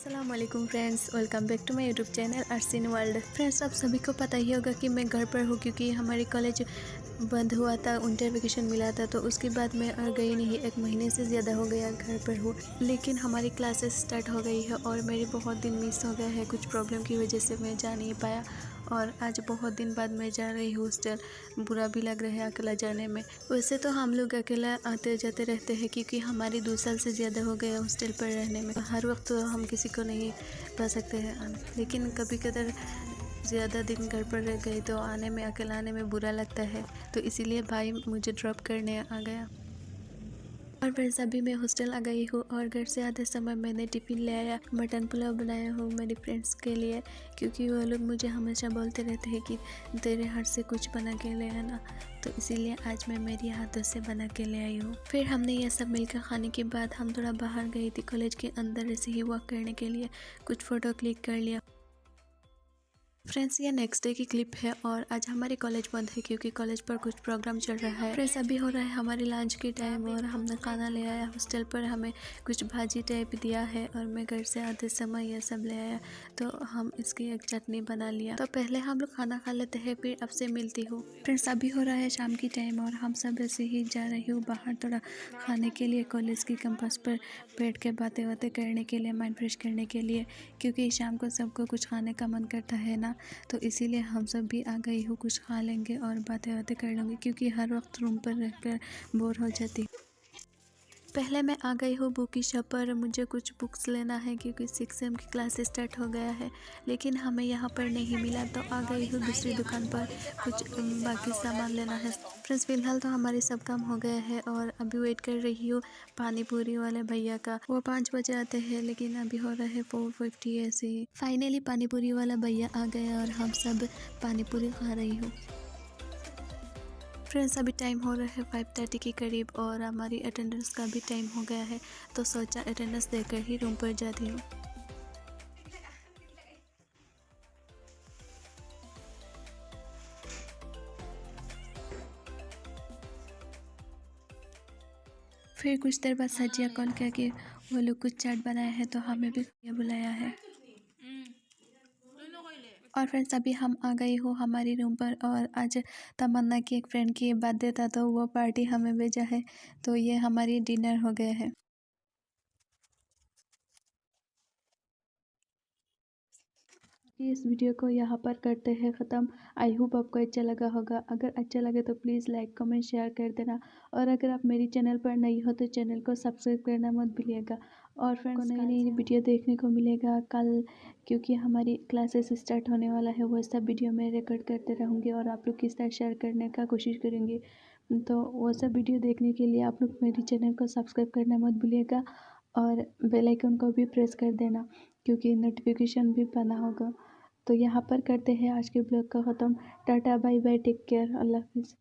अस्सलाम वालेकुम friends, welcome back to my YouTube channel Arsin world. Friends, आप सभी को पता ही होगा कि मैं घर पर हूँ क्योंकि हमारी कॉलेज बंद हुआ था, विंटर वेकेशन मिला था। तो उसके बाद मैं गई नहीं, 1 महीने से ज़्यादा हो गया घर पर हूँ। लेकिन हमारी क्लासेस स्टार्ट हो गई है और मेरे बहुत दिन मिस हो गए हैं, कुछ प्रॉब्लम की वजह से मैं जा नहीं पाया। और आज बहुत दिन बाद मैं जा रही हूँ हॉस्टल। बुरा भी लग रहा है अकेला जाने में। वैसे तो हम लोग अकेला आते जाते रहते हैं क्योंकि हमारी 2 साल से ज़्यादा हो गया हॉस्टल पर रहने में। हर वक्त तो हम किसी को नहीं पा सकते हैं, लेकिन कभी कदर ज़्यादा दिन घर पर रह गए तो आने में, अकेला आने में बुरा लगता है। तो इसीलिए भाई मुझे ड्रॉप करने आ गया। और फिर अभी मैं हॉस्टल आ गई हूँ और घर से आधे समय मैंने टिफ़िन ले आया। मटन पुलाव बनाया हूँ मेरी फ्रेंड्स के लिए, क्योंकि वो लोग मुझे हमेशा बोलते रहते हैं कि तेरे हाथ से कुछ बना के ले आना। तो इसीलिए आज मैं मेरी हाथों से बना के ले आई हूँ। फिर हमने यह सब मिलकर खाने के बाद हम थोड़ा बाहर गई थी कॉलेज के अंदर, ऐसे ही वॉक करने के लिए। कुछ फ़ोटो क्लिक कर लिया। फ्रेंड्स, ये नेक्स्ट डे की क्लिप है और आज हमारे कॉलेज बंद है क्योंकि कॉलेज पर कुछ प्रोग्राम चल रहा है। फ्रेंड्स, अभी हो रहा है हमारे लंच की टाइम और हमने खाना ले आया हॉस्टल पर। हमें कुछ भाजी टाइप दिया है और मैं घर से आते समय यह सब ले आया, तो हम इसकी एक चटनी बना लिया। तो पहले हम लोग खाना खा लेते हैं, फिर आपसे मिलती हूँ। फ्रेंड्स, अभी हो रहा है शाम की टाइम और हम सब ऐसे ही जा रही हूँ बाहर थोड़ा खाने के लिए, कॉलेज की कैंपस पर बैठ के बातें वातें करने के लिए, माइंड फ्रेश करने के लिए, क्योंकि शाम को सबको कुछ खाने का मन करता है ना। तो इसीलिए हम सब भी आ गई हूँ, कुछ खा लेंगे और बातें बातें कर लेंगे, क्योंकि हर वक्त रूम पर रहकर बोर हो जाती। पहले मैं आ गई हूँ बुक की शॉप पर। मुझे कुछ बुक्स लेना है क्योंकि 6 सेम की क्लास स्टार्ट हो गया है, लेकिन हमें यहाँ पर नहीं मिला। तो आ गई हूँ दूसरी दुकान पर, कुछ बाकी सामान लेना है। फ्रेंड्स, फिलहाल तो हमारे सब काम हो गए हैं और अभी वेट कर रही हूँ पानी पूरी वाले भैया का। वो 5 बजे आते हैं, लेकिन अभी हो रहा है 4:50 ऐसे ही। फाइनली पानी पूरी वाला भैया आ गया और हम सब पानी पूरी खा रही हूँ। फ्रेंड्स, अभी टाइम हो रहा है 5:30 के करीब और हमारी अटेंडेंस का भी टाइम हो गया है, तो सोचा अटेंडेंस देकर ही रूम पर जाती हूँ। फिर कुछ देर बाद साजिया कॉल किया कि वो लोग कुछ चाट बनाया है, तो हमें भी बुलाया है। और फ्रेंड्स, अभी हम आ गई हो हमारी रूम पर और आज तमन्ना की एक फ्रेंड की बर्थडे था, तो वो पार्टी हमें भेजा है। तो ये हमारी डिनर हो गया है। इस वीडियो को यहाँ पर करते हैं ख़त्म। आई होप आपको अच्छा लगा होगा। अगर अच्छा लगे तो प्लीज़ लाइक कमेंट शेयर कर देना, और अगर आप मेरी चैनल पर नई हो तो चैनल को सब्सक्राइब करना मत भूलिएगा। और फ्रेंड्स, नई नई वीडियो देखने को मिलेगा कल, क्योंकि हमारी क्लासेस स्टार्ट होने वाला है। वो सब वीडियो मैं रिकॉर्ड करते रहूँगी और आप लोग के साथ शेयर करने का कोशिश करेंगे। तो वो सब वीडियो देखने के लिए आप लोग मेरी चैनल को सब्सक्राइब करना मत भूलिएगा और बेल आइकन को भी प्रेस कर देना, क्योंकि नोटिफिकेशन भी बना होगा। तो यहाँ पर करते हैं आज के ब्लॉग का ख़त्म। Tata bye bye, take care, अल्लाह हाफिज़।